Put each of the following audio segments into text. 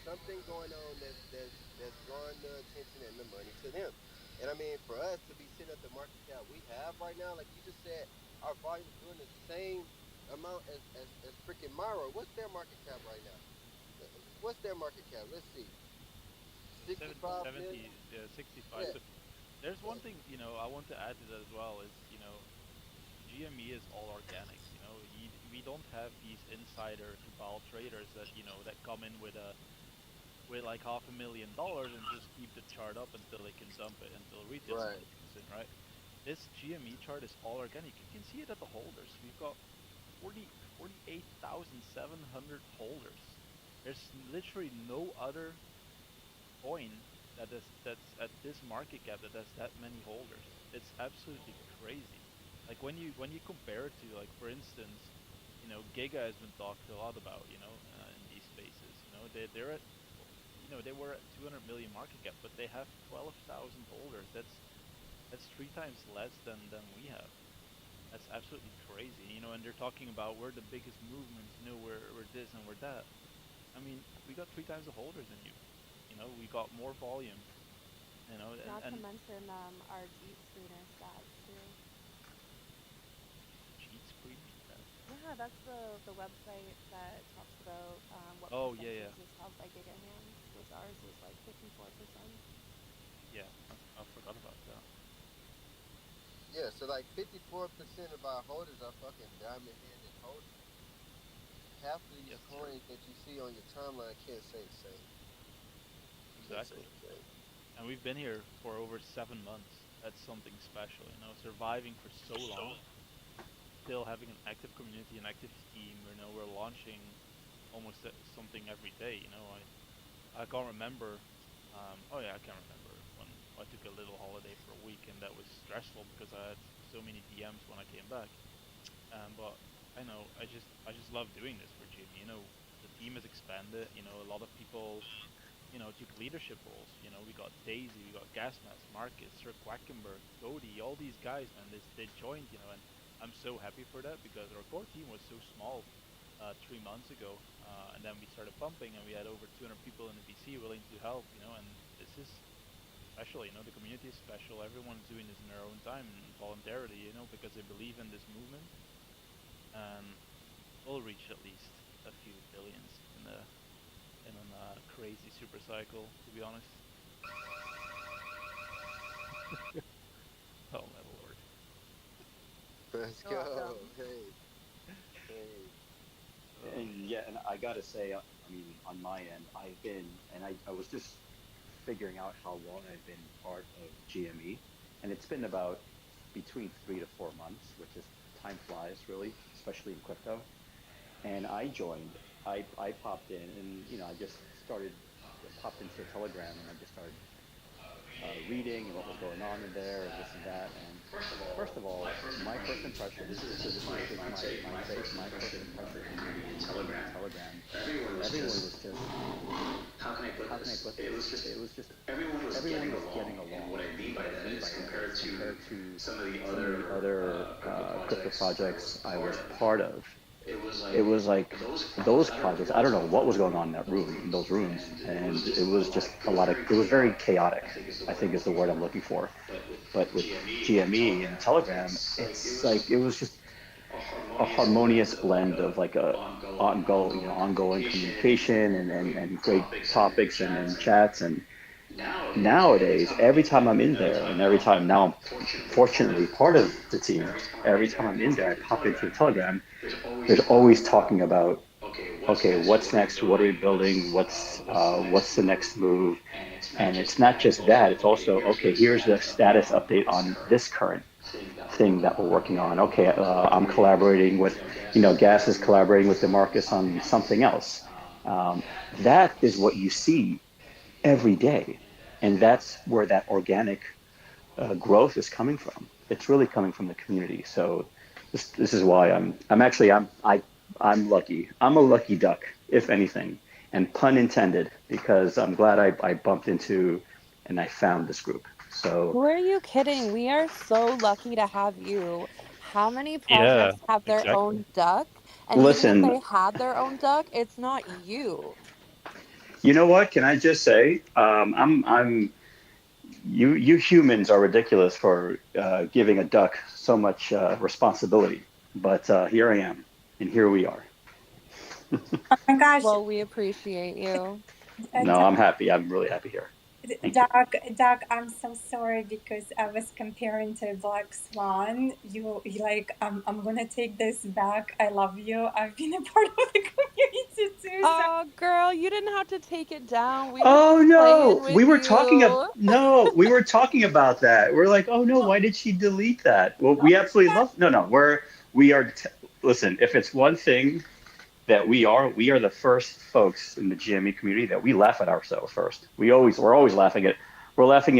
something going on that's drawing the attention and the money to them. And I mean, for us to be sitting at the market cap we have right now, like you just said, our volume's doing the same amount as freaking Myro. What's their market cap right now? What's their market cap? Let's see, Seven, 65 million. 70, 65. Yeah, So there's one yeah, thing, I want to add to that as well is, GME is all organic. We don't have these insider cabal traders that, that come in with like $500,000 and just keep the chart up until they can dump it until retail right. money comes in, right? This GME chart is all organic. You can see it at the holders. We've got 48,700 holders. There's literally no other coin that's at this market cap that has that many holders. It's absolutely crazy. Like when you compare it to, like, for instance, Giga has been talked a lot about, in these spaces. They're at, they were at 200 million market cap, but they have 12,000 holders. That's three times less than we have. That's absolutely crazy. And they're talking about we're the biggest movements. We're this and we're that. I mean, we got three times the holders than you. We got more volume. Not to And mention our Jeep screener stats too. cheat screen that. Yeah, that's the website that talks about what Oh yeah, percentage yeah, is held by gigahands, which ours is like 54%. yeah. I forgot about that. Yeah, so like 54% of our holders are fucking diamond handed holders. Half of these Yes, sir. coins that you see on your timeline can't say the same. Can't say Exactly. the same. And we've been here for over 7 months. That's something special. Surviving for so long, still having an active community, an active team. We're launching almost something every day. I can't remember. Oh yeah, I can remember when I took a little holiday for a week, and that was stressful because I had so many DMs when I came back. But I know I just love doing this for Jimmy. The team has expanded. A lot of people, took leadership roles. We got Daisy, we got Gasmas, Marcus, Sir Quackenberg, Cody, all these guys, man. They joined. And I'm so happy for that because our core team was so small 3 months ago, and then we started pumping, and we had over 200 people in the VC willing to help. And this is special. The community is special. Everyone's doing this in their own time and voluntarily. Because they believe in this movement, and we'll reach at least a few billions in a crazy super cycle. To be honest. Oh my lord. Let's You're welcome. go. Hey, hey. Uh, And yeah, and I gotta say, I mean, on my end, I've been, and I was just figuring out how long I've been part of GME, and it's been about between 3 to 4 months, which is time flies really, especially in crypto. And I joined, I popped in, and I just started, popped into Telegram, and I just started reading and what was going on in there and this and that. And first of all, my first impression, this is just my take. My first impression in being in Telegram, everyone was just, how can I put this? It was just everyone was getting along. And what I mean by that is compared to some of the other crypto projects I was part of, it was like those projects. I don't know what was going on in that room, in those rooms, and it was just a lot of. It was very chaotic, I think is the word I'm looking for. But with GME and Telegram, it's like it was just a harmonious blend of like a ongoing communication and great topics and chats. And nowadays, every time I'm in there, and every time now I'm fortunately part of the team, every time I'm in there, I pop into Telegram. There's always talking about, okay, what's next? What are we building? What's the next move? And it's not just that; it's also, okay, here's the status update on this current thing that we're working on. Okay, I'm collaborating with, Gas is collaborating with Demarcus on something else. Um, that is what you see every day, and that's where that organic growth is coming from. It's really coming from the community. So this is why I'm lucky. I'm a lucky duck, if anything, and pun intended, because I'm glad I bumped into and I found this group. So Who are you kidding? We are so lucky to have you. How many yeah, projects have their exactly. own duck? And even if listen, they had their own duck, it's not you. You know what? Can I just say, you humans are ridiculous for giving a duck so much responsibility, but here I am, and here we are. Oh my gosh, Well, we appreciate you. No, I'm happy. I'm really happy here. Thank you. Doug, I'm so sorry because I was comparing to Black Swan. You like, I'm gonna take this back. I love you. I've been a part of the community too. So Oh, girl, you didn't have to take it down. We were Oh just playing no, with you. we were talking about that. We're like, oh no, no, why did she delete that? Well, no, we absolutely love. No, no, we are. Listen, if it's one thing that we are the first folks in the GME community that we laugh at ourselves first. We're always we're laughing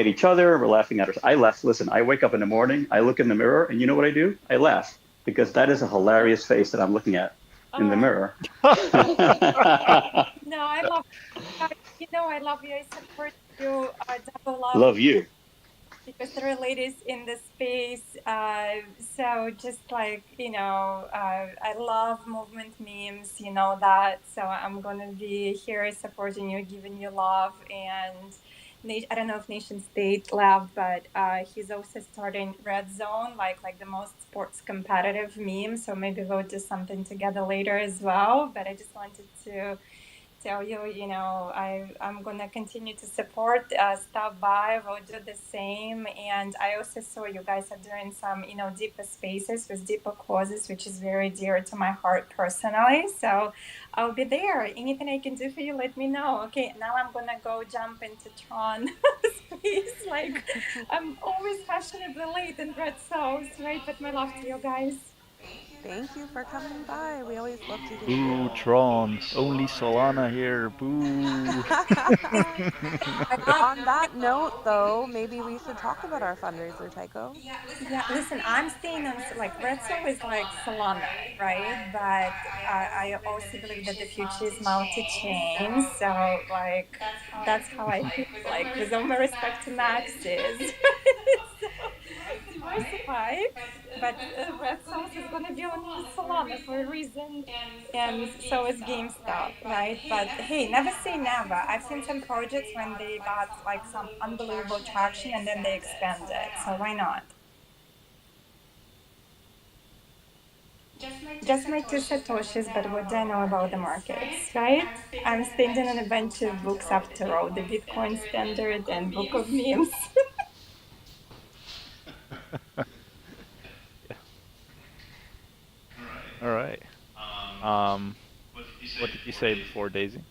at each other. We're laughing at us. I laugh. Listen, I wake up in the morning, I look in the mirror, and you know what I do? I laugh because that is a hilarious face that I'm looking at in the uh, mirror. no, I love you. You know, I love you. I support you. Double love Love you. because there are ladies in the space. So just like, I love movement memes, you know that. So I'm gonna be here supporting you, giving you love. And I don't know if Nation State left, but he's also starting Red Zone, like the most sports competitive meme. So maybe we'll do something together later as well. But I just wanted to tell you, I'm gonna continue to support. Stop by, we'll do the same. And I also saw you guys are doing some, deeper spaces with deeper causes, which is very dear to my heart personally. So I'll be there. Anything I can do for you, let me know. Okay, now I'm gonna go jump into Tron space. Like I'm always fashionably late in Red Sauce, right? But my love to you guys. Thank you for coming by. We always love to hear Boo, you. Tron. Only Solana here. Boo. I But love. on that note, though, maybe we should talk about our fundraiser, Tycho. Yeah, listen, I'm staying on like Red Soul is like Solana, right? But I also believe that the future is multi-chain. So like that's how I feel. Like with all my respect to Maxis, so diversified. But Red Source is gonna be on Solana for a reason, and so is Gamestop, right? But hey, never say never. I've seen some projects when they got like some unbelievable traction and then they expanded. So why not? Just my two satoshis, but what do I know about the markets, right? I'm spending on a bunch of books after all, the Bitcoin Standard and Book of Memes. Yeah. All right. Um, what did you say before, Daisy?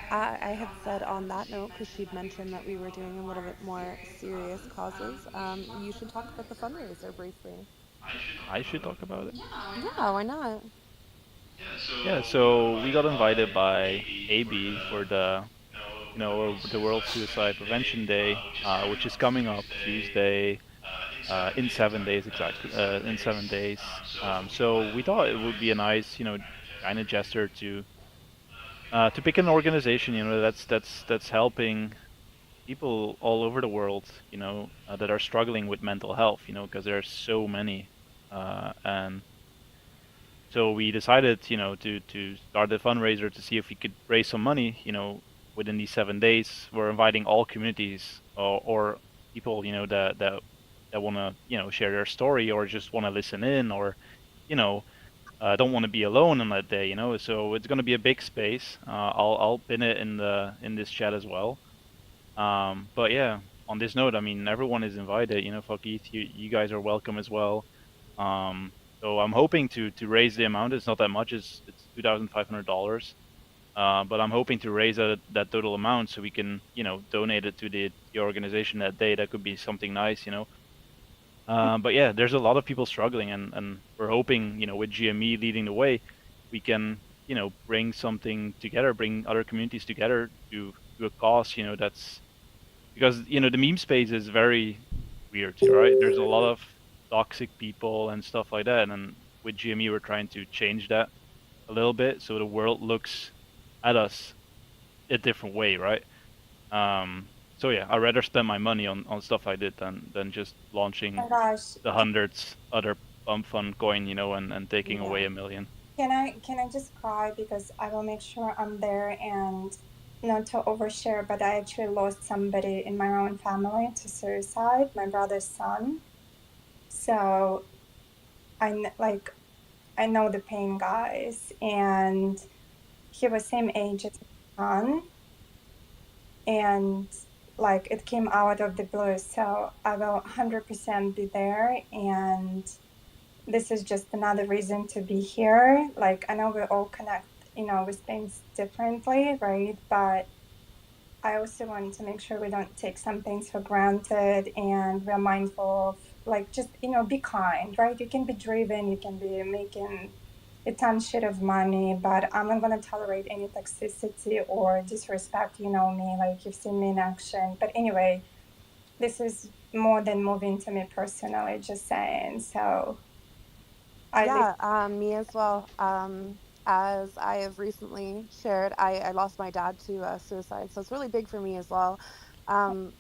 I had said on that note, because she'd mentioned that we were doing a little bit more serious causes, you should talk about the fundraiser briefly. I should talk about it. Yeah, why not? Yeah, so we got invited by AB for the World Suicide Prevention Day, which is coming up Tuesday, in 7 days exactly, in 7 days. So we thought it would be a nice, kind of gesture to pick an organization, that's helping people all over the world, that are struggling with mental health, because there are so many, and so we decided, to start a fundraiser to see if we could raise some money, within these 7 days. We're inviting all communities or people, that want to, share their story or just want to listen in or, you know, don't want to be alone on that day, So it's going to be a big space. I'll pin it in this chat as well. But yeah, on this note, I mean, everyone is invited. Fakith, you guys are welcome as well. Um, so I'm hoping to raise the amount. It's not that much. It's $2,500. But I'm hoping to raise that total amount so we can, donate it to the organization that day. That could be something nice. But yeah, there's a lot of people struggling, and we're hoping, with GME leading the way, we can, bring something together, bring other communities together to a cause, that's because the meme space is very weird, right? There's a lot of toxic people and stuff like that, and with GME we're trying to change that a little bit so the world looks at us a different way, right? So yeah, I'd rather spend my money on stuff like that than just Oh launching my gosh. the hundreds other pump fund coin, and taking Yeah. away a million. Can I just cry because I will make sure I'm there and not to overshare, but I actually lost somebody in my own family to suicide, my brother's son. So like I know the pain, guys, and he was same age as my son, and like it came out of the blue. So I will 100% be there, and this is just another reason to be here. Like I know we all connect, with things differently, right? But I also want to make sure we don't take some things for granted and we're mindful of, like, just, be kind, right? You can be driven, you can be making a ton shit of money, but I'm not going to tolerate any toxicity or disrespect. You know me, like, you've seen me in action. But anyway, this is more than moving to me personally, just saying. So I leave. Yeah, me as well. As I have recently shared, I lost my dad to suicide, so it's really big for me as well.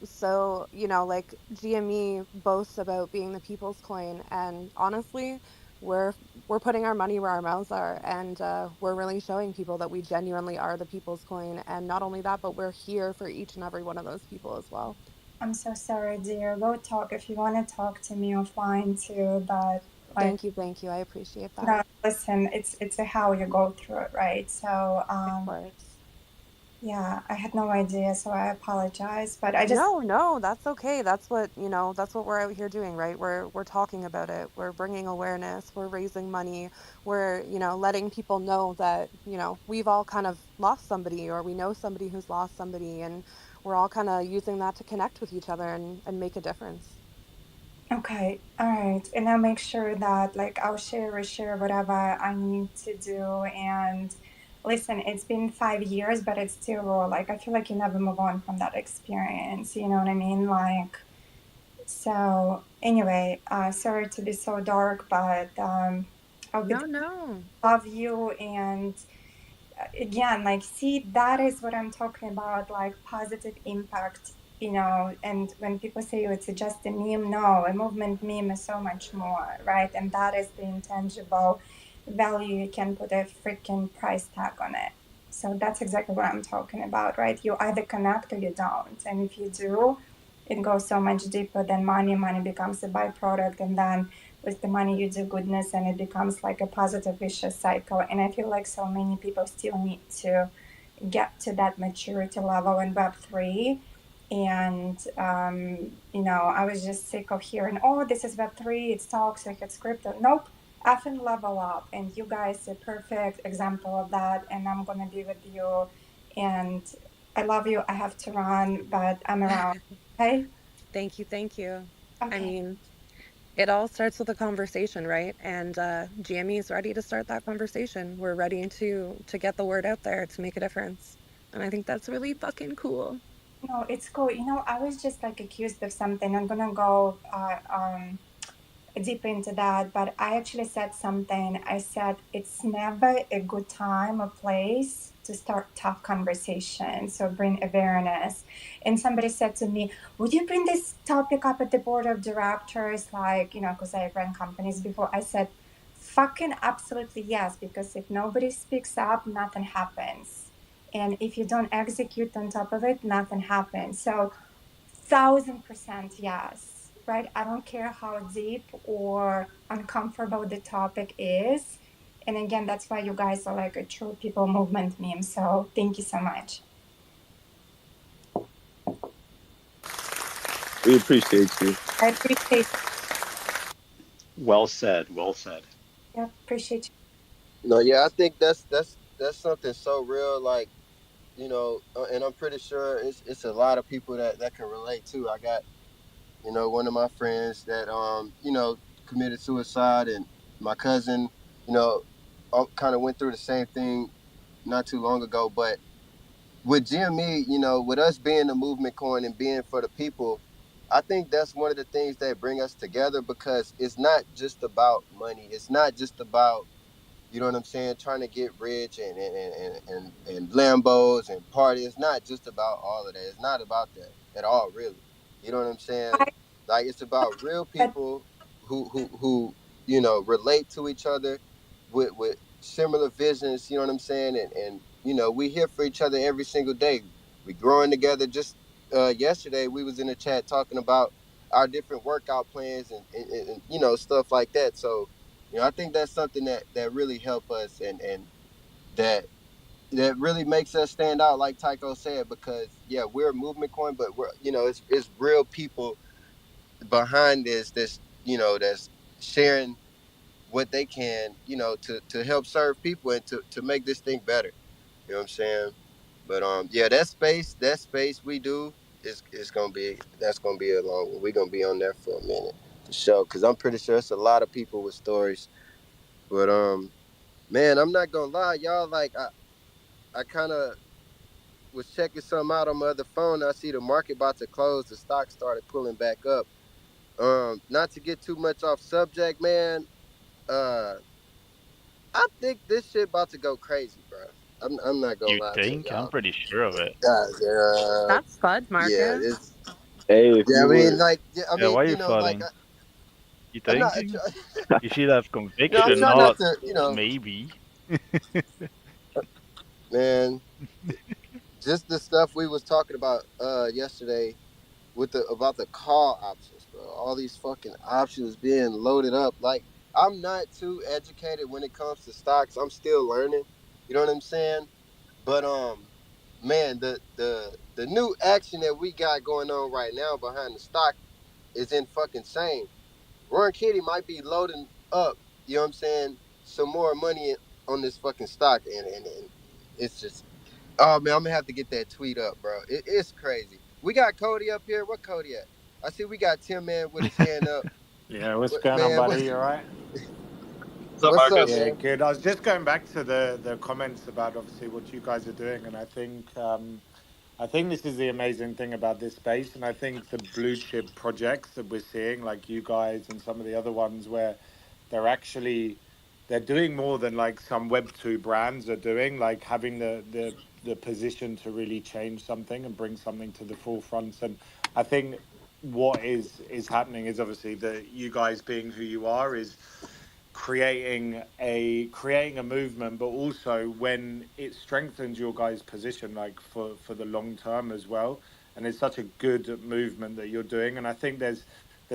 So, like GME boasts about being the people's coin, and honestly, we're we're putting our money where our mouths are, and we're really showing people that we genuinely are the people's coin. And not only that, but we're here for each and every one of those people as well. I'm so sorry, dear. Go talk if you want to talk to me offline too, but like, Thank you, thank you. I appreciate that. no, listen, it's a how you go through it, right? So, Of course. yeah, I had no idea, so I apologize. But I just, No, no, that's okay. That's what we're out here doing, right? We're talking about it. We're bringing awareness. We're raising money. We're, letting people know that, we've all kind of lost somebody or we know somebody who's lost somebody, and we're all kind of using that to connect with each other and make a difference. okay, all right. And I'll make sure that, like, I'll share, reshare whatever I need to do. And listen, it's been 5 years, but it's still raw. Like, I feel like you never move on from that experience. You know what I mean? Like, so anyway, sorry to be so dark, but I'll be No, no. love you. And again, like, see, that is what I'm talking about, like positive impact. And when people say, oh, it's just a meme, no, a movement meme is so much more, right? And that is the intangible value. You can put a freaking price tag on it. So that's exactly what I'm talking about, right? You either connect or you don't, and if you do, it goes so much deeper than money becomes a byproduct, and then with the money you do goodness, and it becomes like a positive vicious cycle. And I feel like so many people still need to get to that maturity level in Web3. And I was just sick of hearing, oh, this is Web3, it's toxic, it's crypto. Nope. Effing level up, and you guys are a perfect example of that, and I'm gonna be with you. And I love you. I have to run, but I'm around. Okay. Thank you, thank you. I Okay. mean, it all starts with a conversation, right? And GME is ready to start that conversation. We're ready to get the word out there to make a difference. And I think that's really fucking cool. No, it's cool. I was just like accused of something. I'm gonna go deep into that, but I actually said something. I said it's never a good time or place to start tough conversations or bring awareness. And somebody said to me, would you bring this topic up at the board of directors? Like, because I ran companies before. I said, fucking absolutely yes, because if nobody speaks up, nothing happens. And if you don't execute on top of it, nothing happens. So 1,000% yes, right? I don't care how deep or uncomfortable the topic is. And again, that's why you guys are like a true people movement meme. So thank you so much. We appreciate you. I appreciate Well said. Well said. you. Appreciate No, yeah, I think that's something so real. Like, and I'm pretty sure it's a lot of people that can relate too. I got, one of my friends that committed suicide, and my cousin, you know kind of went through the same thing not too long ago. But with GME, with us being the movement coin and being for the people, I think that's one of the things that bring us together, because it's not just about money. It's not just about, you know what I'm saying, trying to get rich and Lambos and party. It's not just about all of that. It's not about that at all, really. You know what I'm saying? you. Like, it's about real But people who relate to each other with similar visions. You know what I'm saying? And we here for each other every single day. We growing together. Just yesterday, we was in the chat talking about our different workout plans and stuff like that. So, I think that's something that really help us and that that really makes us stand out, like Tycho said, because yeah, we're a movement coin, but we're it's real people behind this that's sharing what they can, to help serve people and to make this thing better. You know what I'm saying? But yeah, that space we do is gonna be that's gonna be a long one. We're gonna be on there for a minute for sure. Cause I'm pretty sure it's a lot of people with stories. But man, I'm not gonna lie, y'all. Like I kind of was checking something out on my other phone. I see the market about to close. The stock started pulling back up. Not to get too much off subject, man. Uh, I think this shit about to go crazy, bro. I'm not gonna You lie to think? I'm y'all. pretty sure of it. That's fun, Yeah, Marcus. Hey, if yeah. I you mean, were, like, yeah, I Yeah, mean, why are you like, flooding? You I'm not, thinking? You should have I'm conviction, trying not not to, maybe. man. Just the stuff we was talking about yesterday with the about the call options, bro. All these fucking options being loaded up. Like, I'm not too educated when it comes to stocks. I'm still learning. You know what I'm saying? But man, the new action that we got going on right now behind the stock is in fucking insane. Warren Kitty might be loading up, you know what I'm saying, some more money on this fucking stock, and it's just, oh man, I'm gonna have to get that tweet up, bro. It's crazy. We got Cody up here. What Cody at? I see we got Tim Man with his hand up. Yeah, what's What, going on, man, buddy? You all right? What's up, what's up, Marcus? Yeah, man? good. I was just going back to the comments about obviously what you guys are doing, and I think this is the amazing thing about this space, and I think the blue chip projects that we're seeing, like you guys and some of the other ones, where they're actually they're doing more than like some Web2 brands are doing, like having the position to really change something and bring something to the forefront. And I think what is happening is obviously that you guys being who you are is creating a movement, but also when it strengthens your guys' position, like for the long term as well. And it's such a good movement that you're doing. And I think there's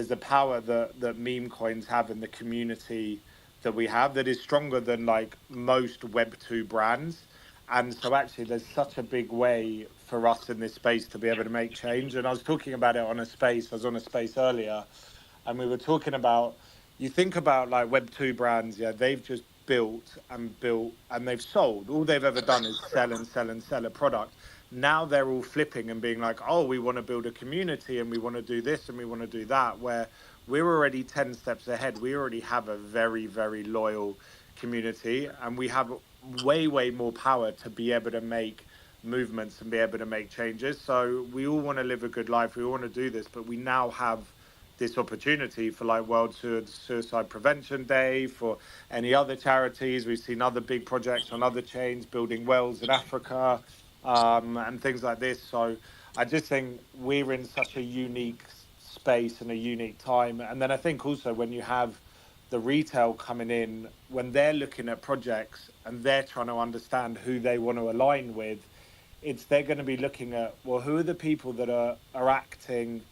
the power that meme coins have in the community that we have that is stronger than like most Web2 brands. And so actually there's such a big way for us in this space to be able to make change. And I was talking about it on a space, I was on a space earlier, and we were talking about, you think about like Web2 brands, yeah, they've just built and they've sold. All they've ever done is sell and sell and sell a product. Now they're all flipping and being like, oh, we want to build a community and we want to do this and we want to do that, where we're already 10 steps ahead. We already have a very, very loyal community, and we have way, way more power to be able to make movements and be able to make changes. So we all want to live a good life. We all want to do this, but we now have this opportunity for like World Suicide Prevention Day, for any other charities. We've seen other big projects on other chains building wells in Africa, and things like this. So I just think we're in such a unique space and a unique time. And then I think also when you have the retail coming in, when they're looking at projects and they're trying to understand who they want to align with, it's they're going to be looking at, well, who are the people that are acting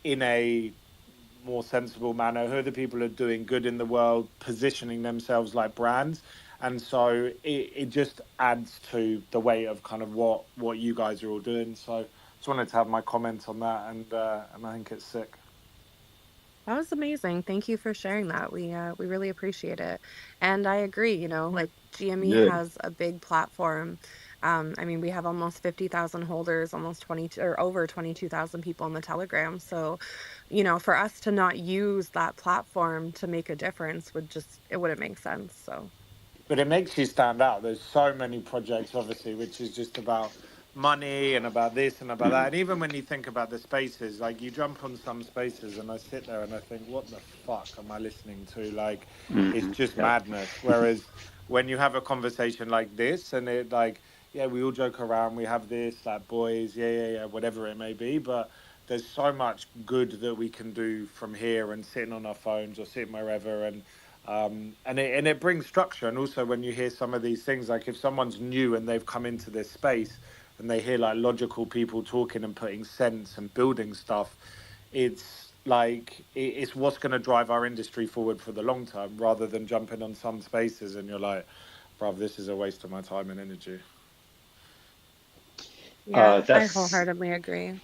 in a more sensible manner, who are the people who are doing good in the world, positioning themselves like brands. And so it just adds to the weight of kind of what you guys are all doing. So just wanted to have my comments on that, and I think it's sick. That was amazing. Thank you for sharing that. We really appreciate it. And I agree, like GME Yeah. has a big platform. I mean, we have almost 50,000 holders, almost 20 or over 22,000 people in the Telegram. So, for us to not use that platform to make a difference it wouldn't make sense. So, But it makes you stand out. There's so many projects, obviously, which is just about money and about this and about that. And even when you think about the spaces, like you jump on some spaces and I sit there and I think, what the fuck am I listening to? Like, it's hmm just yep. madness. Whereas when you have a conversation like this and it like, yeah, we all joke around, we have this, like boys, yeah, whatever it may be. But there's so much good that we can do from here and sitting on our phones or sitting wherever. And And it brings structure. And also when you hear some of these things, like if someone's new and they've come into this space and they hear like logical people talking and putting sense and building stuff, it's like it's what's going to drive our industry forward for the long term, rather than jumping on some spaces and you're like, bruv, this is a waste of my time and energy. Yeah, I That's wholeheartedly agree.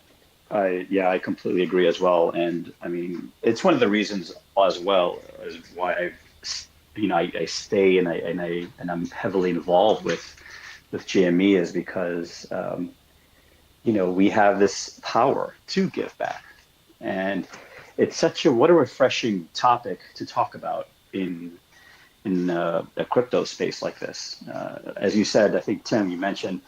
yeah, I completely agree as well. And I mean, it's one of the reasons as well as why I stay and I'm heavily involved with GME is because we have this power to give back, and it's such a what a refreshing topic to talk about in a crypto space like this. As you said, I think Tim, you mentioned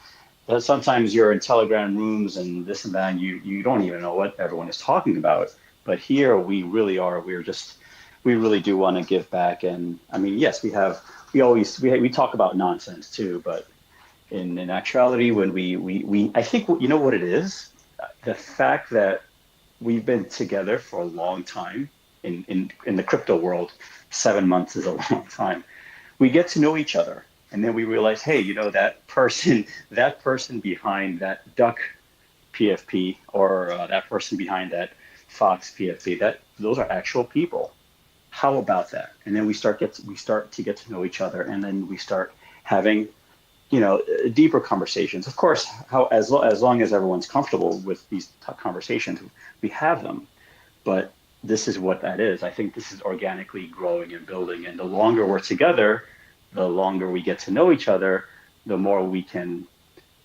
that sometimes you're in Telegram rooms and this and that, and you don't even know what everyone is talking about. But here we really are. We really do want to give back. And I mean, yes, we talk about nonsense too, but in actuality, when we I think you know what it is, the fact that we've been together for a long time in the crypto world. 7 months is a long time. We get to know each other, and then we realize, hey, that person behind that duck PFP, or that person behind that fox PFP, that those are actual people. How about that? And then we start to get to know each other, and then we start having deeper conversations. Of course, as long as everyone's comfortable with these conversations, we have them. But this is what that is. I think this is organically growing and building. And the longer we're together, the longer we get to know each other, the more we can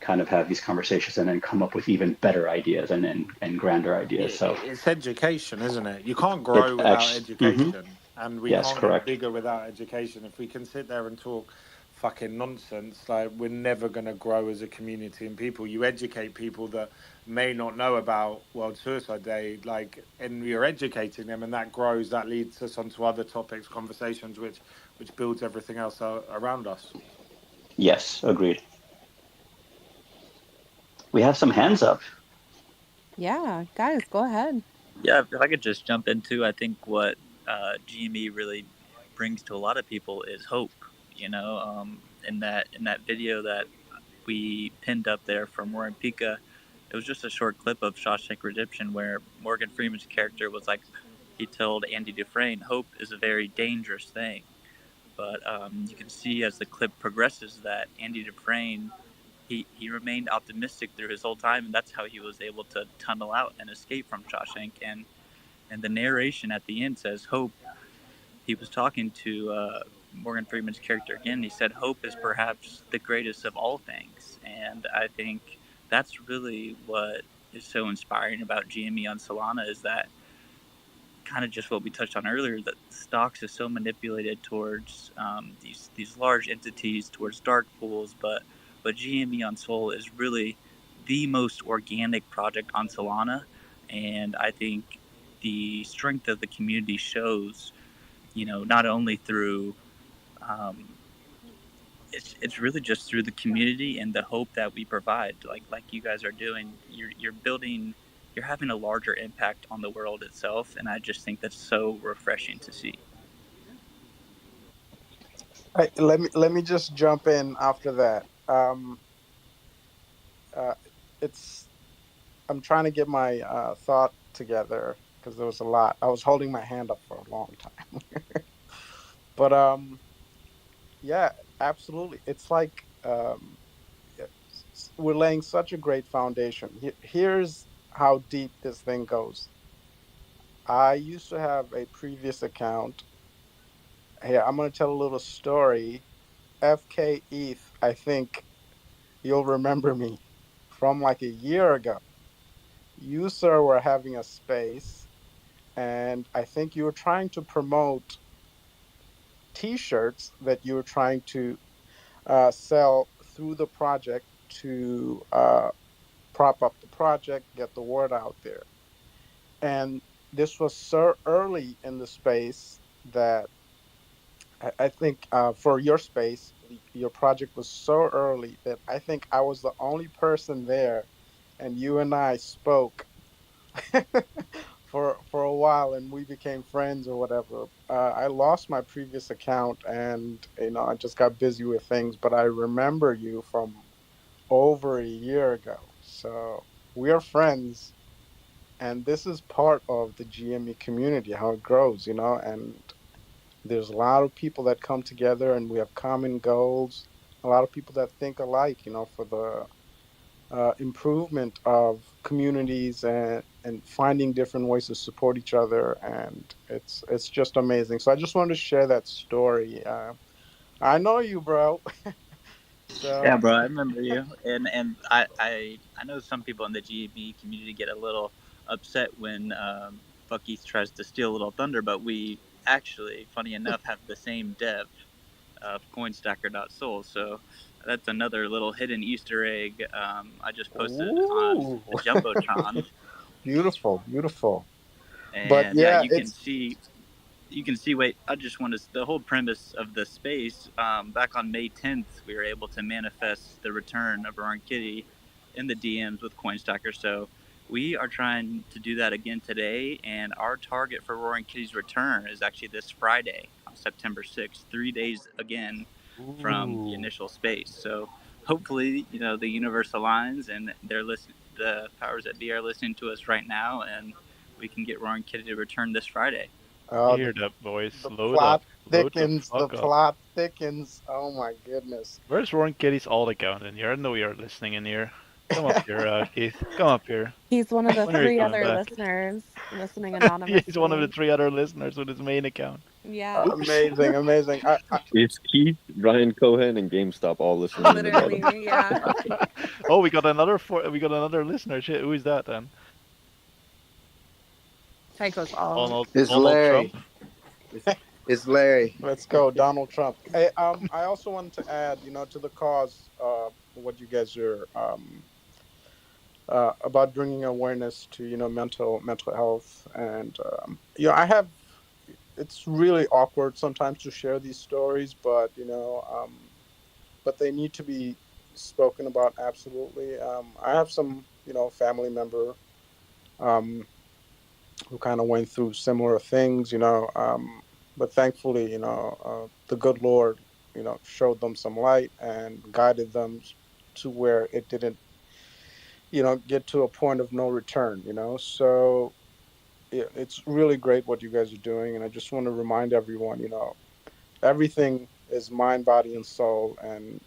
kind of have these conversations and then come up with even better ideas and grander ideas. So It's education, isn't it? You can't grow it without actually, education, and we yes, can't get correct. bigger without education. If we can sit there and talk fucking nonsense, like we're never going to grow as a community and people. You educate people that may not know about World Suicide Day, like, and you're educating them, and that grows. That leads us onto other topics, conversations, which builds everything else around us. Yes, agreed. We have some hands up. Yeah, guys, go ahead. Yeah, if I could just jump into, I think what GME really brings to a lot of people is hope. In that video that we pinned up there from Warren Pika, it was just a short clip of Shawshank Redemption where Morgan Freeman's character was like, he told Andy Dufresne, hope is a very dangerous thing. But you can see as the clip progresses that Andy Dufresne, he remained optimistic through his whole time, and that's how he was able to tunnel out and escape from Shawshank. And the narration at the end says, hope. He was talking to Morgan Freeman's character again. He said, hope is perhaps the greatest of all things. And I think that's really what is so inspiring about GME on Solana, is that kind of just what we touched on earlier, that stocks is so manipulated towards these large entities, towards dark pools, but GME on Sol is really the most organic project on Solana, and I think the strength of the community shows, not only through um, it's really just through the community and the hope that we provide, like you guys are doing. You're building, you're having a larger impact on the world itself, and I just think that's so refreshing to see. Let me just jump in after that. Uh, it's I'm trying to get my thought together because there was a lot. I was holding my hand up for a long time, but yeah, absolutely. It's like we're laying such a great foundation. Here's how deep this thing goes. I used to have a previous account. Here, I'm going to tell a little story. FK ETH, I think you'll remember me from like a year ago. You, sir, were having a space, and I think you were trying to promote t shirts that you were trying to sell through the project to prop up the project, get the word out there. And this was so early in the space that I think for your space, your project was so early that I think I was the only person there, and you and I spoke for a while, and we became friends or whatever. I lost my previous account, and I just got busy with things. But I remember you from over a year ago, so we are friends. And this is part of the GME community, how it grows, and there's a lot of people that come together and we have common goals, a lot of people that think alike, for the improvement of communities and finding different ways to support each other, and it's just amazing. So I just wanted to share that story. I know you, bro. Yeah, So bro, I remember you, and I know some people in the GB community get a little upset when Bucky's tries to steal a little thunder, but we actually, funny enough, have the same dev of CoinStacker.soul. So that's another little hidden Easter egg. I just posted on ooh, the Jumbotron, beautiful, beautiful. But and yeah, yeah, you can it's see wait, I just want to the whole premise of the space, back on May 10th we were able to manifest the return of Roaring Kitty in the DMs with Coinstacker. So we are trying to do that again today, and our target for Roaring Kitty's return is actually this Friday on September 6th, 3 days again from the ooh. initial space. So hopefully, the universe aligns and the powers that be are listening to us right now, and we can get Roaring Kitty to return this Friday. You The hear that, boys? the Load up. plot Load the thickens. The fuck up. plot thickens. Oh my goodness. Where's Roaring Kitty's alt account in here? I know you're listening in here. Come up here, Keith. Come up here. He's one of the When are you three coming other back? listeners listening He's one of the anonymously. three other listeners with his main account. Yeah, Oops. Amazing, amazing. It's Keith, Ryan Cohen, and GameStop all listening in the bottom. literally, yeah. Oh, we got another listener. Shit, who is that then? Tycho's all. Donald It's Donald Trump. Larry. It's, it's Larry. Let's go, Donald Trump. Hey, I also wanted to add, to the cause, what you guys are about bringing awareness to, mental health, and I have. It's really awkward sometimes to share these stories, but but they need to be spoken about. Absolutely. I have some, family member um, who kind of went through similar things, but thankfully, the good Lord, showed them some light and guided them to where it didn't, get to a point of no return, So it's really great what you guys are doing. And I just want to remind everyone, everything is mind, body, and soul. And,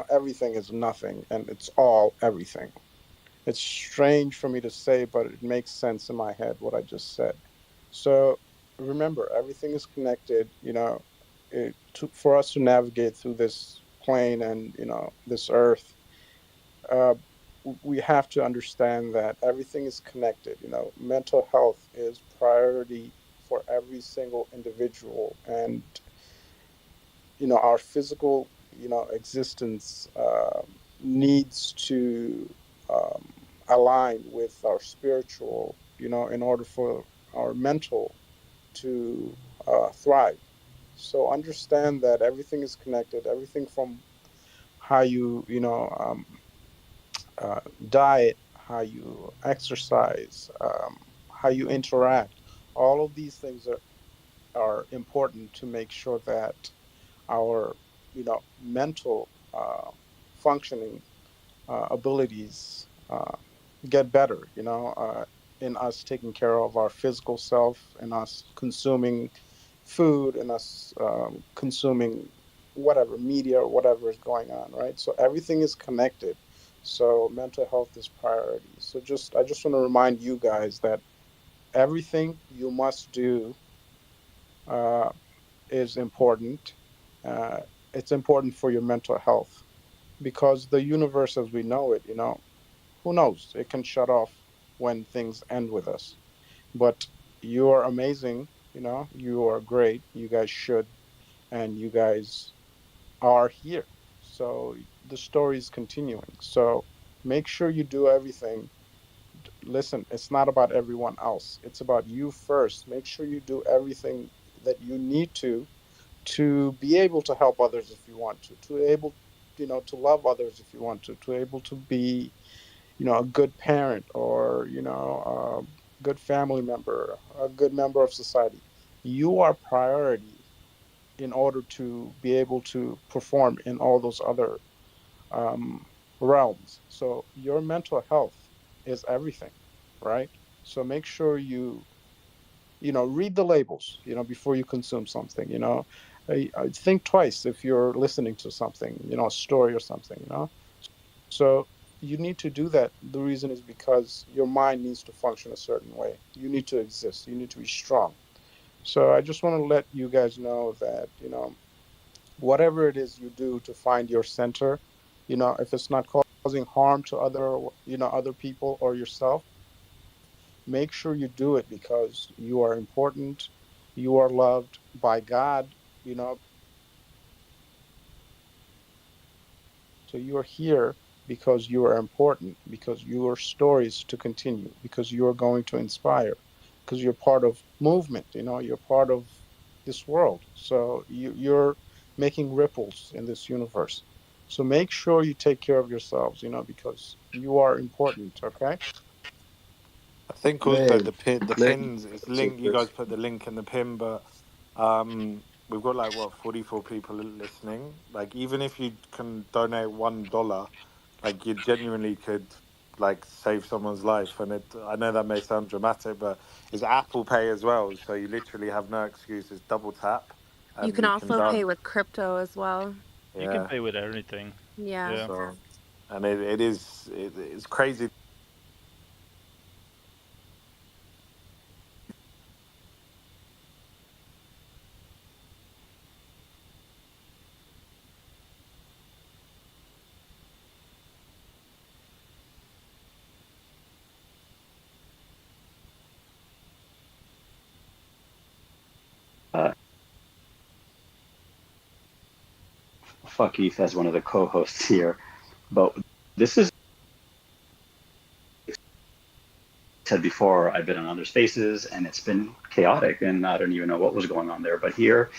everything is nothing and it's all everything. It's strange for me to say, but it makes sense in my head what I just said. So remember, everything is connected. For us to navigate through this plane and this earth, uh, we have to understand that everything is connected. Mental health is priority for every single individual, and our physical existence needs to um, align with our spiritual, in order for our mental to thrive. So understand that everything is connected, everything from how you diet, how you exercise, how you interact. All of these things are important to make sure that our mental functioning abilities get better, in us taking care of our physical self, in us consuming food, in us consuming whatever media or whatever is going on, right? So everything is connected. So mental health is priority. So I just want to remind you guys that everything you must do uh, is important. Uh, it's important for your mental health, because the universe as we know it, who knows? It can shut off when things end with us. But you are amazing. You are great. You guys should, and you guys are here. So the story is continuing. So make sure you do everything. Listen, it's not about everyone else. It's about you first. Make sure you do everything that you need to be able to help others if you want to able, to love others if you want to able to be, a good parent, or good family member, a good member of society. You are priority in order to be able to perform in all those other um, realms. So your mental health is everything, right? So make sure you read the labels, before you consume something. I think twice if you're listening to something, a story or something. So you need to do that. The reason is because your mind needs to function a certain way. You need to exist. You need to be strong. So I just want to let you guys know that, whatever it is you do to find your center, if it's not causing harm to other people or yourself, make sure you do it because you are important, you are loved by God, you know. So you are here because you are important, because your stories to continue, because you are going to inspire, because you're part of movement, you're part of this world. So you're making ripples in this universe. So make sure you take care of yourselves, because you are important, okay? I think also Man, the man, pins is so link. You Chris. guys put the link in the pin, but we've got like what 44 people listening. Like even if you can donate $1, like you genuinely could like save someone's life. And I know that may sound dramatic, but it's Apple Pay as well, so you literally have no excuses. Double tap, You and can you can also pay done. with crypto as well. You can Yeah. pay with everything. Yeah. Yeah. So, and it's crazy. Uh, Fuck Keith as one of the co-hosts here, but this is said before. I've been on other spaces and it's been chaotic, and I don't even know what was going on there. But here,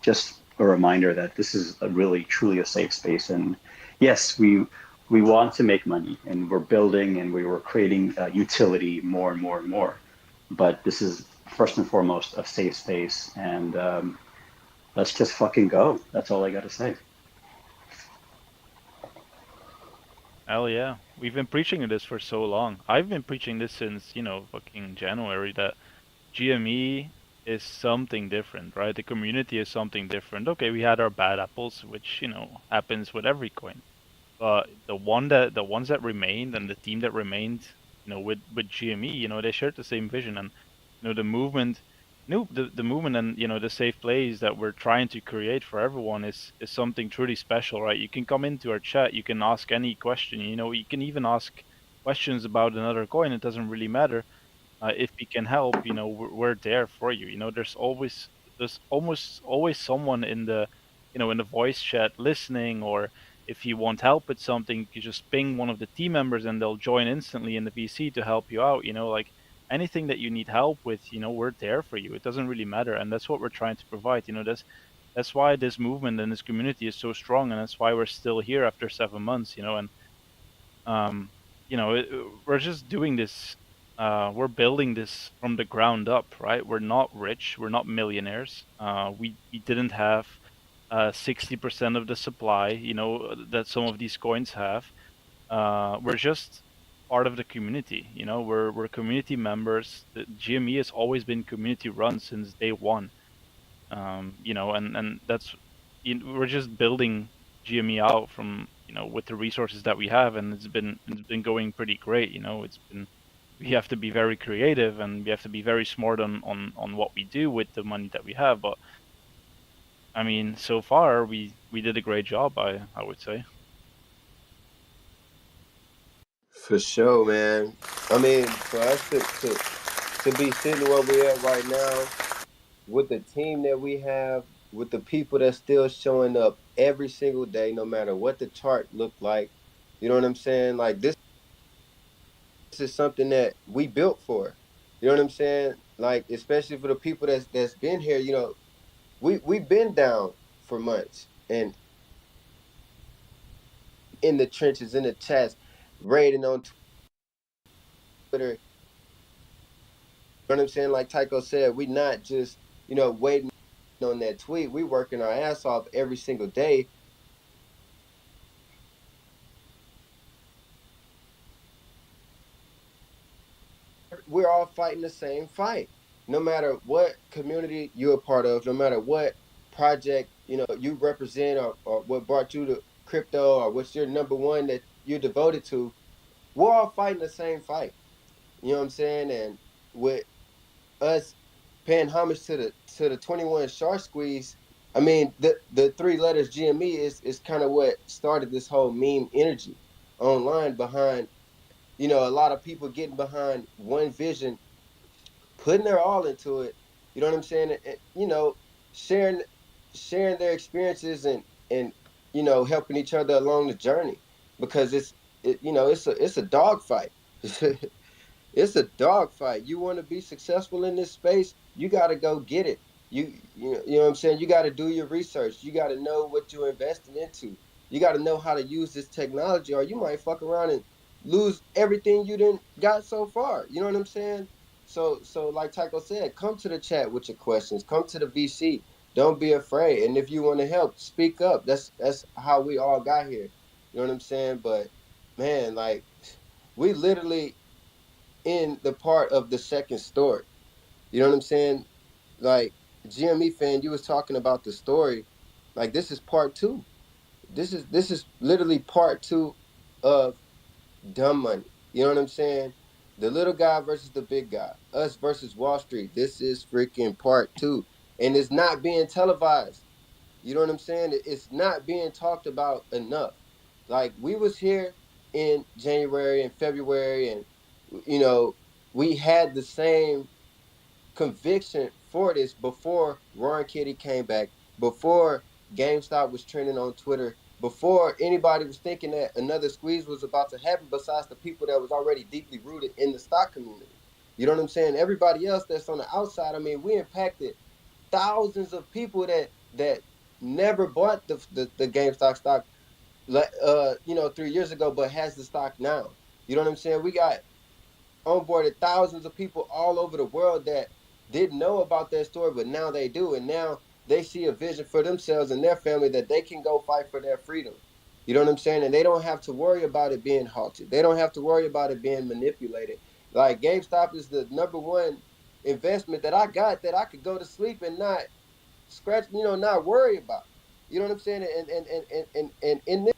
just a reminder that this is a really truly a safe space. And yes, we want to make money, and we're building and we were creating utility more and more and more. But this is first and foremost a safe space, and let's just fucking go. That's all I got to say. Hell yeah. We've been preaching this for so long. I've been preaching this since, fucking January that GME is something different, right? The community is something different. Okay, we had our bad apples, which, happens with every coin. But the ones that remained and the team that remained, with GME, they shared the same vision. And the movement, the movement and the safe place that we're trying to create for everyone is something truly special, right? You can come into our chat, you can ask any question, you can even ask questions about another coin. It doesn't really matter. If we can help, we're there for you. There's almost always someone in the voice chat listening, or if you want help with something, you just ping one of the team members and they'll join instantly in the VC to help you out. Like anything that you need help with, we're there for you. It doesn't really matter, and that's what we're trying to provide. That's why this movement and this community is so strong, and that's why we're still here after 7 months. And um, we're just doing this. We're building this from the ground up, right? We're not rich. We're not millionaires. We didn't have 60% of the supply, that some of these coins have. We're just part of the community. We're community members. The GME has always been community run since day one. And that's we're just building GME out from with the resources that we have, and it's been going pretty great. We have to be very creative and we have to be very smart on what we do with the money that we have. But I mean, so far we did a great job. I would say. For sure, man. I mean, for us to be sitting where we're at right now, with the team that we have, with the people that's still showing up every single day, no matter what the chart looked like. You know what I'm saying? Like this is something that we built for. You know what I'm saying? Like especially for the people that's been here. We've been down for months and in the trenches, in the chats, raiding on Twitter, You know what I'm saying? Like Tycho said, we not just, waiting on that tweet. We working our ass off every single day. We're all fighting the same fight. No matter what community you're a part of, no matter what project, you represent, or what brought you to crypto, or what's your number one that you're devoted to, we're all fighting the same fight. You know what I'm saying? And with us paying homage to the 21 short squeeze, I mean, the three letters GME is kind of what started this whole meme energy online behind, a lot of people getting behind one vision, putting their all into it. You know what I'm saying? And, sharing sharing their experiences, and helping each other along the journey, because it's a dog fight. It's a dogfight. You want to be successful in this space, you got to go get it. You know what I'm saying? You got to do your research. You got to know what you're investing into. You got to know how to use this technology, or you might fuck around and lose everything you didn't got so far. You know what I'm saying? So like Tycho said, come to the chat with your questions. Come to the VC. Don't be afraid. And if you want to help, speak up. That's how we all got here. You know what I'm saying? But man, like, we literally in the part of the second story. You know what I'm saying? Like, GME fan, you was talking about the story. Like, this is part two. This is literally part two of Dumb Money. You know what I'm saying? The little guy versus the big guy. Us versus Wall Street. This is freaking part two. And it's not being televised. You know what I'm saying? It's not being talked about enough. Like, we was here in January and February, and you know, we had the same conviction for this before Ron Kitty came back, before GameStop was trending on Twitter, before anybody was thinking that another squeeze was about to happen, besides the people that was already deeply rooted in the stock community. You know what I'm saying? Everybody else that's on the outside, I mean, we impacted thousands of people that never bought the GameStop stock, 3 years ago, but has the stock now. You know what I'm saying? We got onboarded thousands of people all over the world that didn't know about that story, but now they do, and now they see a vision for themselves and their family that they can go fight for their freedom. You know what I'm saying? And they don't have to worry about it being halted. They don't have to worry about it being manipulated. Like, GameStop is the number one investment that I got, that I could go to sleep and not scratch, not worry about. You know what I'm saying? And in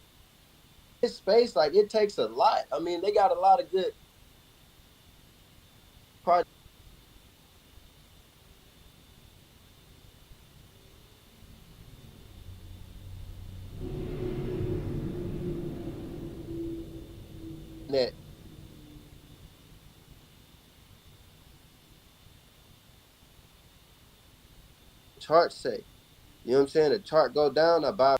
this space, like, it takes a lot. I mean, they got a lot of good projects that charts say. You know what I'm saying? The chart go down, I buy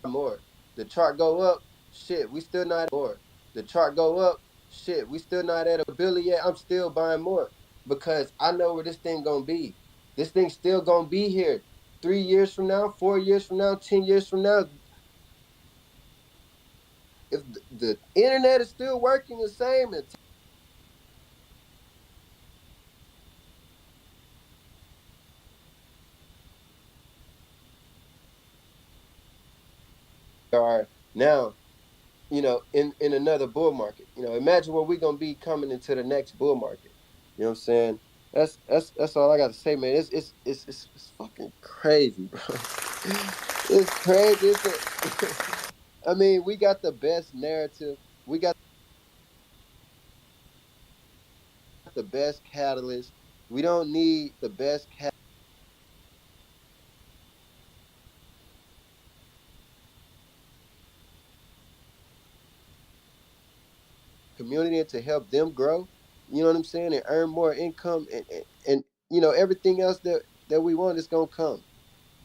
more. The chart go up, shit, we still not more. The chart go up, shit, we still not at a billion yet. I'm still buying more because I know where this thing gonna be. This thing still gonna be here 3 years from now, 4 years from now, 10 years from now. If the internet is still working the same, and are now, in another bull market. Imagine what we're gonna be coming into the next bull market. You know what I'm saying? That's all I got to say, man. It's fucking crazy, bro. It's crazy. I mean, we got the best narrative. We got the best catalyst. We don't need the best community to help them grow. You know what I'm saying? And earn more income, and everything else that we want is gonna come.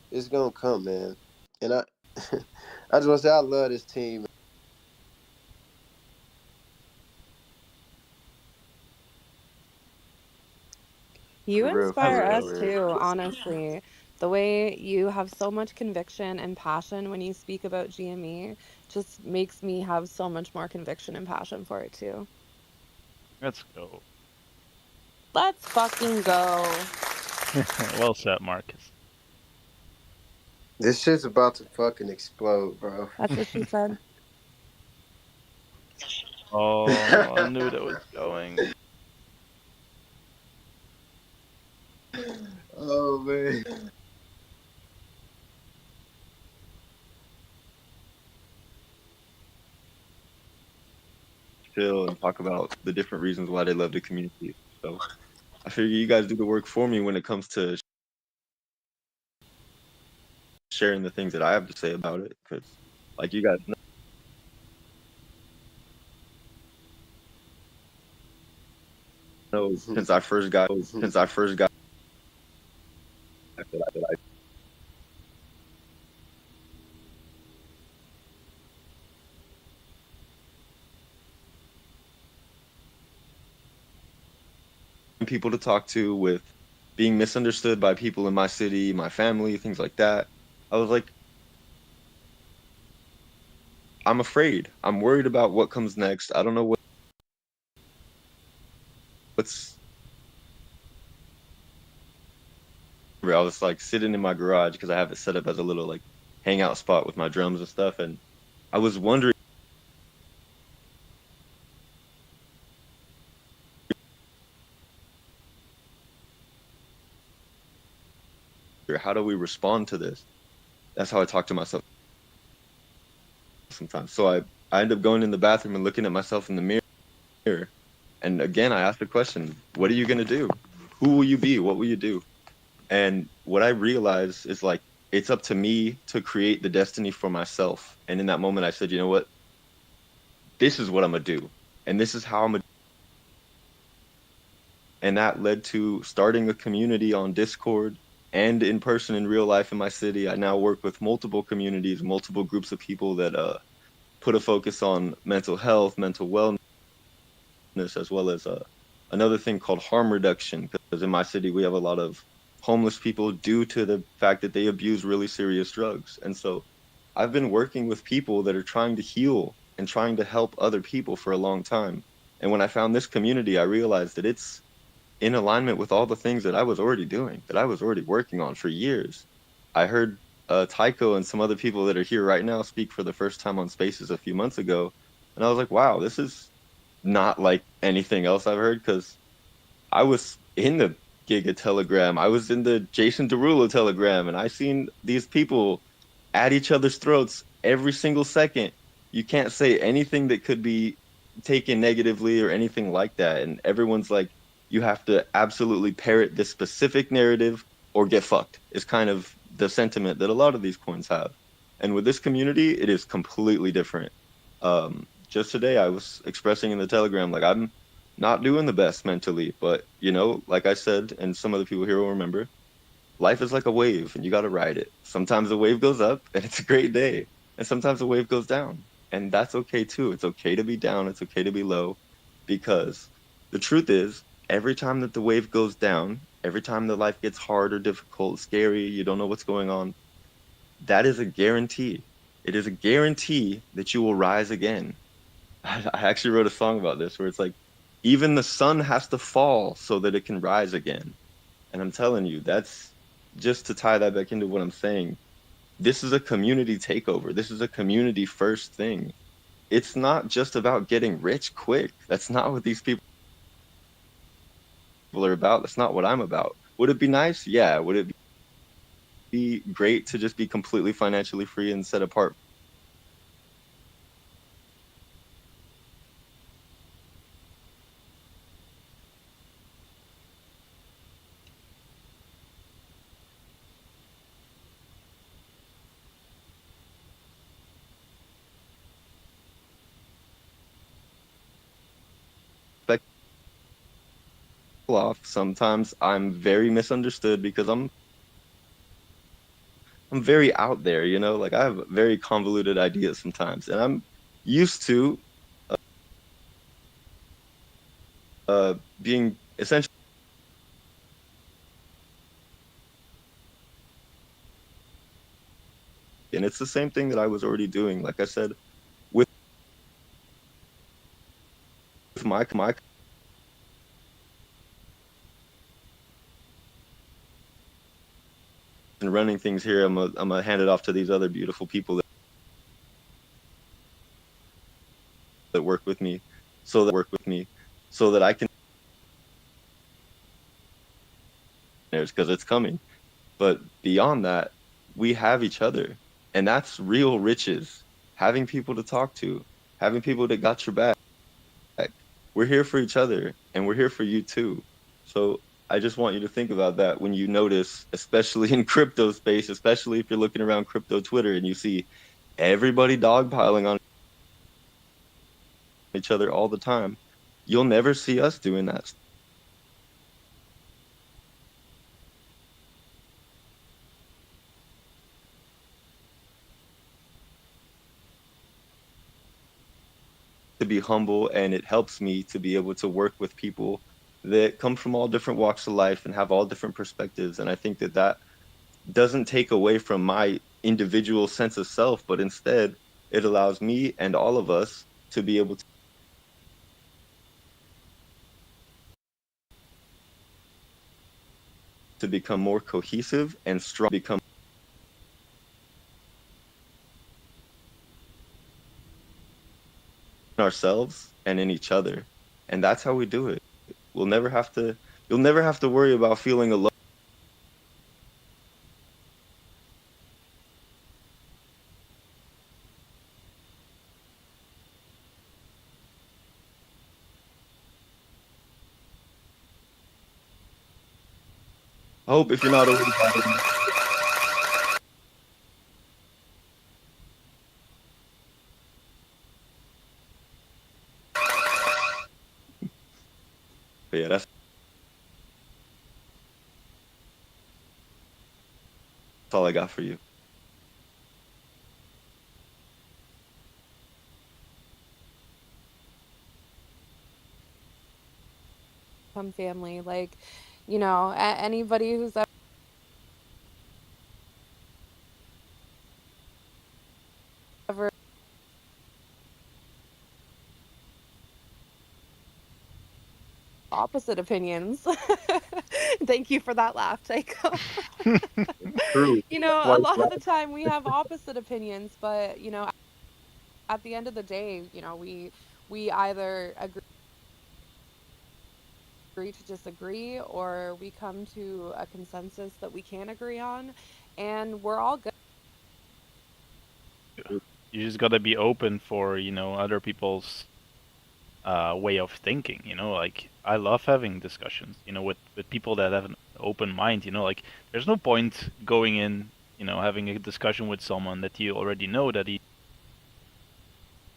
It's gonna come, man. And I I just want to say I love this team. You For real, for inspire real, us for real. too, honestly. The way you have so much conviction and passion when you speak about GME just makes me have so much more conviction and passion for it too. Let's go. Let's fucking go. Well said, Marcus. This shit's about to fucking explode, bro. That's what she said. Oh, I knew that was going. Oh man. Chill and talk about the different reasons why they love the community. So I figure you guys do the work for me when it comes to sharing the things that I have to say about it. Because, like you guys know, since I first got that I people to talk to with being misunderstood by people in my city, my family, things like that. I was like, I'm afraid. I'm worried about what comes next. I don't know what's. I was like sitting in my garage because I have it set up as a little like hangout spot with my drums and stuff, and I was wondering how do we respond to this? That's how I talk to myself sometimes. So I end up going in the bathroom and looking at myself in the mirror. And again, I asked the question, what are you going to do? Who will you be? What will you do? And what I realized is like, it's up to me to create the destiny for myself. And in that moment, I said, you know what? This is what I'm going to do. And this is how I'm going to. And that led to starting a community on Discord and in person in real life in my city. I now work with multiple communities, multiple groups of people that put a focus on mental health, mental wellness, as well as another thing called harm reduction. Because in my city, we have a lot of homeless people due to the fact that they abuse really serious drugs. And so I've been working with people that are trying to heal and trying to help other people for a long time. And when I found this community, I realized that it's in alignment with all the things that I was already doing, that I was already working on for years. I heard Tycho and some other people that are here right now speak for the first time on Spaces a few months ago. And I was like, wow, this is not like anything else I've heard because I was in the Giga Telegram. I was in the Jason Derulo Telegram, and I seen these people at each other's throats every single second. You can't say anything that could be taken negatively or anything like that. And everyone's like, you have to absolutely parrot this specific narrative or get fucked, is kind of the sentiment that a lot of these coins have. And with this community, it is completely different. Just today, I was expressing in the Telegram, like, I'm not doing the best mentally, but you know, like I said, and some of the people here will remember, life is like a wave and you got to ride it. Sometimes the wave goes up and it's a great day, and sometimes the wave goes down, and that's okay too. It's okay to be down, it's okay to be low, because the truth is, every time that the wave goes down, every time that life gets hard or difficult, scary, you don't know what's going on, that is a guarantee. It is a guarantee that you will rise again. I actually wrote a song about this where it's like, even the sun has to fall so that it can rise again. And I'm telling you, that's just to tie that back into what I'm saying. This is a community takeover. This is a community first thing. It's not just about getting rich quick. That's not what these people are about. That's not what I'm about. Would it be nice? Yeah. Would it be great to just be completely financially free and set apart off? Sometimes I'm very misunderstood because I'm very out there, you know, like I have very convoluted ideas sometimes, and I'm used to being essentially, and it's the same thing that I was already doing. Like I said, with my and running things here. I'm gonna hand it off to these other beautiful people that work with me, so that I can, because it's coming. But beyond that, we have each other, and that's real riches. Having people to talk to, having people that got your back. We're here for each other, and we're here for you too. So I just want you to think about that when you notice, especially in crypto space, especially if you're looking around crypto Twitter and you see everybody dogpiling on each other all the time. You'll never see us doing that. To be humble, and it helps me to be able to work with people that come from all different walks of life and have all different perspectives. And I think that that doesn't take away from my individual sense of self, but instead it allows me and all of us to be able to become more cohesive and strong, become ourselves and in each other. And that's how we do it. We'll never have to, you'll never have to worry about feeling alone. I hope if you're not already following, but yeah, that's all I got for you. Become family. Like, anybody who's ever opposite opinions. Thank you for that laugh, Tycho. True. A lot of the time we have opposite opinions, but at the end of the day, we either agree to disagree or we come to a consensus that we can agree on, and we're all good. You just gotta be open for, other people's way of thinking, like I love having discussions, with people that have an open mind, like there's no point going in, having a discussion with someone that you already know that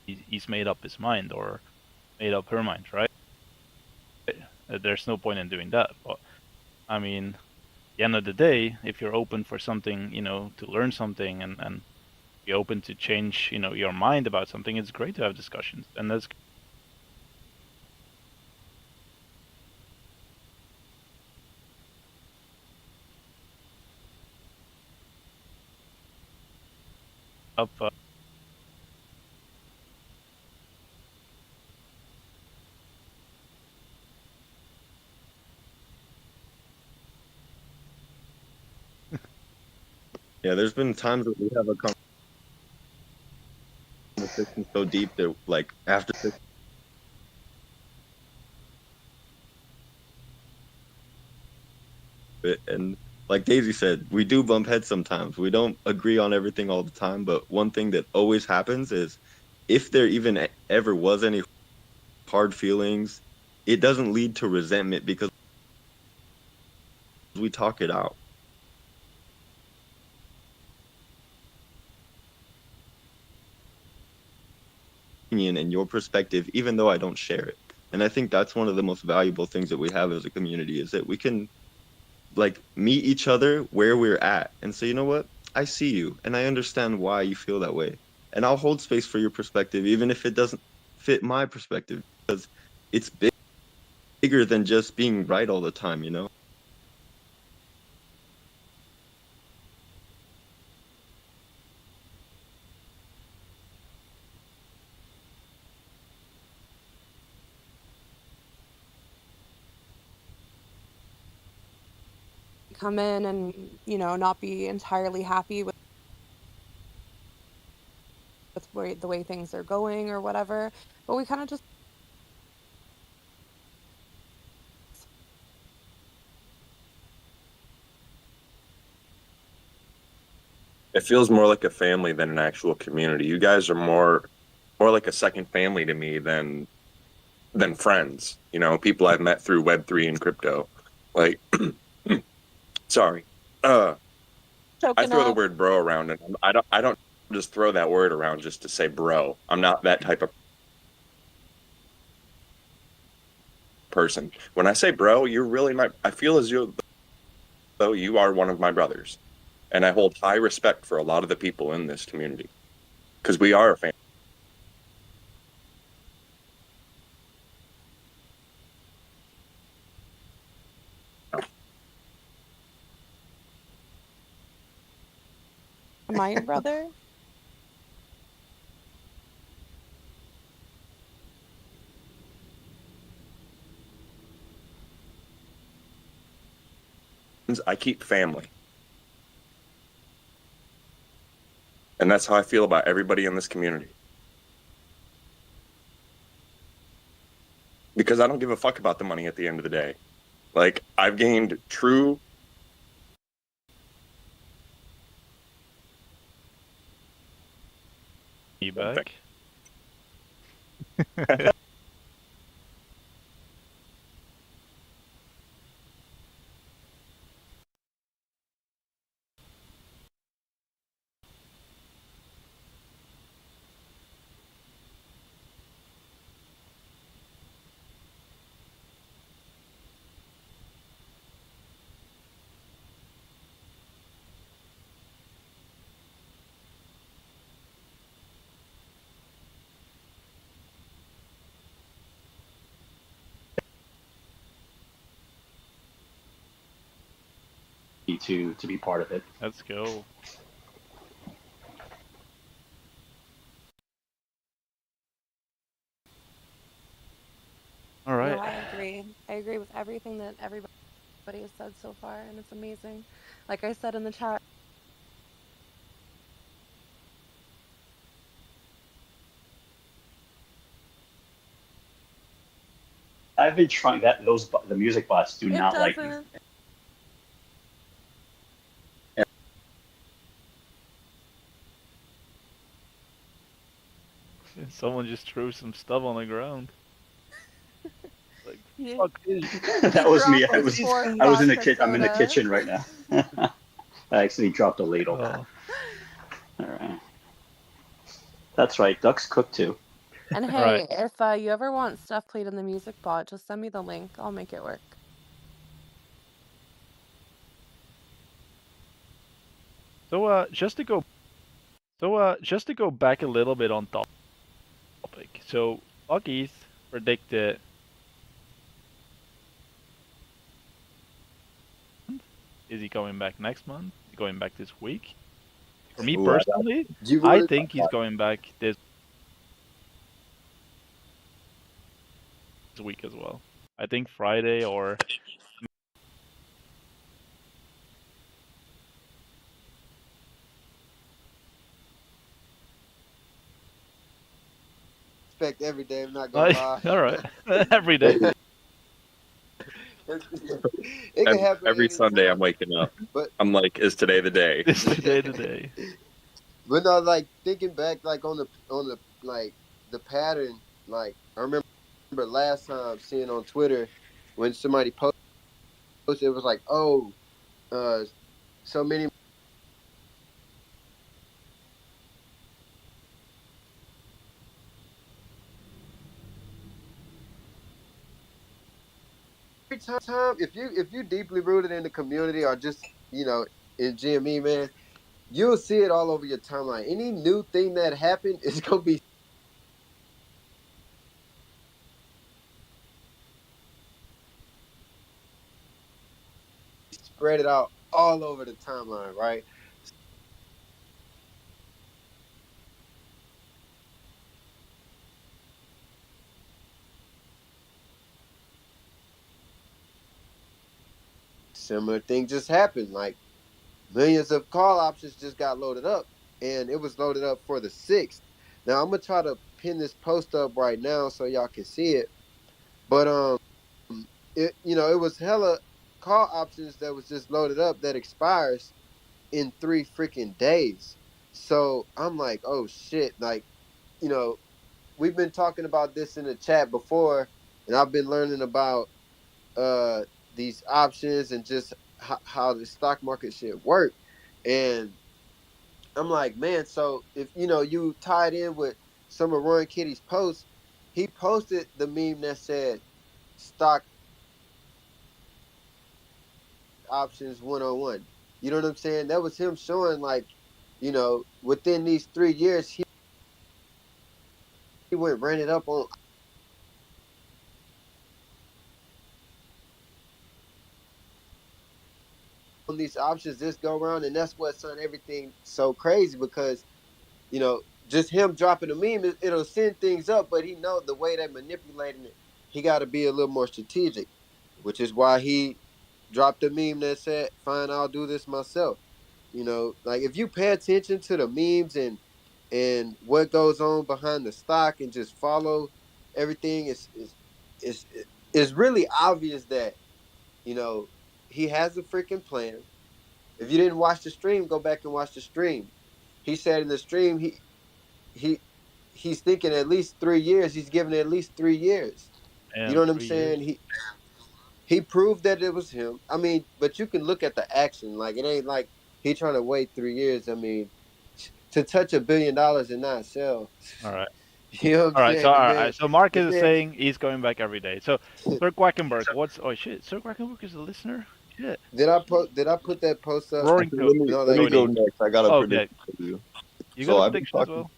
he's made up his mind or made up her mind, right? There's no point in doing that. But I mean, at the end of the day, if you're open for something, to learn something and be open to change, your mind about something, it's great to have discussions, and that's up. Yeah, there's been times that we have a conversation so deep that like after it, and like Daisy said, we do bump heads sometimes. We don't agree on everything all the time, but one thing that always happens is if there even ever was any hard feelings, it doesn't lead to resentment because we talk it out. And your perspective, even though I don't share it. And I think that's one of the most valuable things that we have as a community is that we can like meet each other where we're at and say, you know what? I see you and I understand why you feel that way. And I'll hold space for your perspective, even if it doesn't fit my perspective, because it's bigger than just being right all the time, you know? come in and, not be entirely happy with the way things are going or whatever. But we kind of just It feels more like a family than an actual community. You guys are more like a second family to me than friends. People I've met through Web3 and crypto. Like, sorry, I choking throw the up. word bro around, and I don't just throw that word around just to say bro. I'm not that type of person. When I say bro, you're really my. I feel as though you are one of my brothers, and I hold high respect for a lot of the people in this community because we are a family. Am I your brother? I keep family, and that's how I feel about everybody in this community. Because I don't give a fuck about the money at the end of the day. Like, I've gained true. You back? To be part of it. Let's go. All No, right. I agree. I agree with everything that everybody has said so far, and it's amazing. Like I said in the chat, I've been trying that. The music bots do it not like me. doesn't. Someone just threw some stuff on the ground. Like, He, fuck this. he That was me. dropped his fourth I was in the vodka kit. I'm in the soda. kitchen right now. I actually dropped a ladle. Oh, All right. That's right. Ducks cook too. And all right. hey, if you ever want stuff played in the music bot, just send me the link. I'll make it work. So just to go back a little bit on topic. So Bucky's predicted. Is he coming back next month? Is he going back this week? For me Ooh, personally, Do you I want think he's going back this week as well. I think Friday or expect every day? I'm not gonna lie. all right, every day. It can happen every Sunday I'm anytime. waking up. But I'm like, is today the day? This today. but no, like thinking back, like on the like the pattern. Like I remember last time seeing on Twitter when somebody posted, it was like, oh, uh, so many every time if you deeply rooted in the community or just in GME, man, you'll see it all over your timeline. Any new thing that happened is gonna be spread it out all over the timeline, right? similar thing just happened. Like millions of call options just got loaded up, and it was loaded up for the 6th. Now I'm gonna try to pin this post up right now so y'all can see it. But it it was hella call options that was just loaded up that expires in 3 freaking days. So I'm like, oh shit, like you know, we've been talking about this in the chat before, and I've been learning about uh these options and just how the stock market should work. And I'm like, man, so if you tied in with some of Roy Kitty's posts, he posted the meme that said stock options 101. You know what I'm saying? That was him showing like, within these 3 years, he went ran it up on these options this go around, and that's what son everything so crazy because just him dropping a meme, it'll send things up, but he know the way they're manipulating it, he got to be a little more strategic, which is why he dropped a meme that said, "Fine, I'll do this myself." Like if you pay attention to the memes and what goes on behind the stock and just follow everything, it's it's really obvious that you know he has a freaking plan. If you didn't watch the stream, go back and watch the stream. He said in the stream he he's thinking at least 3 years. He's giving it at least 3 years. You know And what I'm 3 years. saying? He proved that it was him. I mean, but you can look at the action. Like it ain't like he trying to wait 3 years. I mean, to touch $1 billion and not sell. All right. You know what I'm All right. So saying? all right. So Marcus The is man. saying he's going back every day. So Sir Quackenberg, what's oh shit? Sir Quackenberg is a listener. Shit. Did I put that post up? Roaring Actually, No, let that me go Cody. next. I got a Oh, okay. prediction for you. You got So a I've been prediction as talking. well?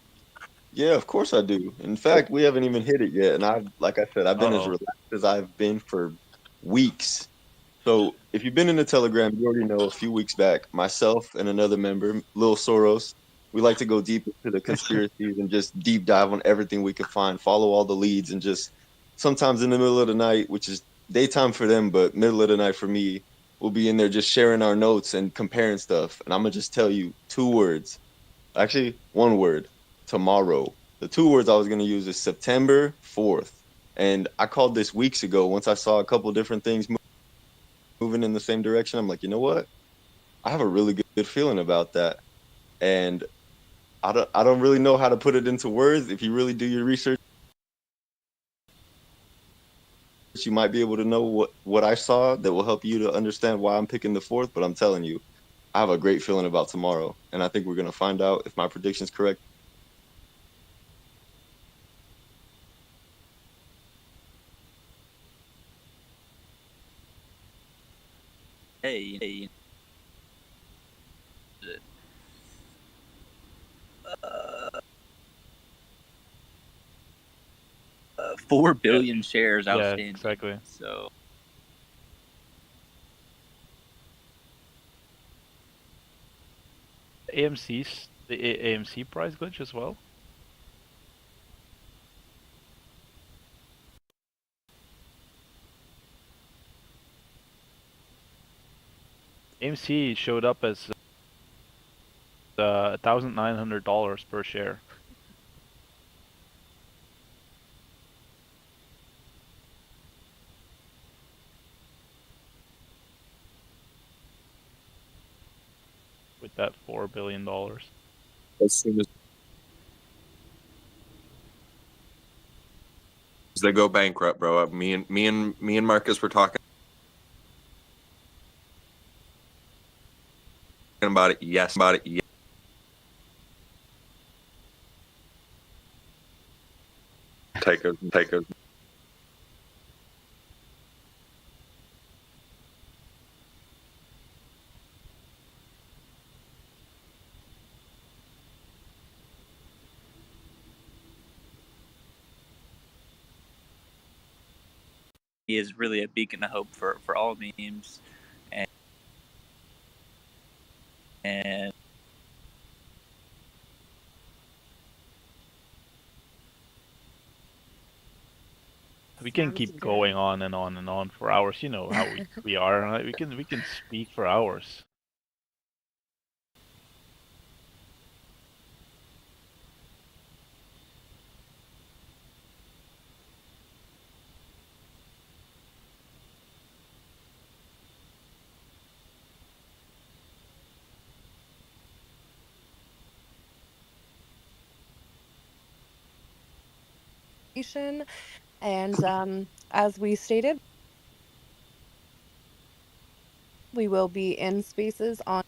Yeah, of course I do. In fact, we haven't even hit it yet, and like I said, I've been as Uh-oh. relaxed as I've been for weeks. So if you've been in the Telegram, you already know a few weeks back, myself and another member, Lil Soros, we like to go deep into the conspiracies and just deep dive on everything we can find, follow all the leads, and just sometimes in the middle of the night, which is daytime for them, but middle of the night for me, we'll be in there just sharing our notes and comparing stuff. And I'm gonna just tell you 2 words. Actually, one word. Tomorrow. The 2 words I was gonna use is September 4th. And I called this weeks ago once I saw a couple different things moving in the same direction. I'm like, you know what? I have a really good feeling about that. And I don't really know how to put it into words. If you really do your research, you might be able to know what I saw that will help you to understand why I'm picking the 4th. But I'm telling you, I have a great feeling about tomorrow. And I think we're gonna find out if my prediction's correct. Hey, uh, 4 billion shares Yeah, outstanding. exactly. So AMC price glitch as well. AMC showed up as $1,900 per share. With that $4 billion. As soon as they go bankrupt, bro. Me and Marcus were talking about it. Yes, about it. Take us. he is really a beacon of hope for all memes, and We can keep going on and on and on for hours. You know how we are. Right? We can speak for hours. And as we stated, we will be in spaces on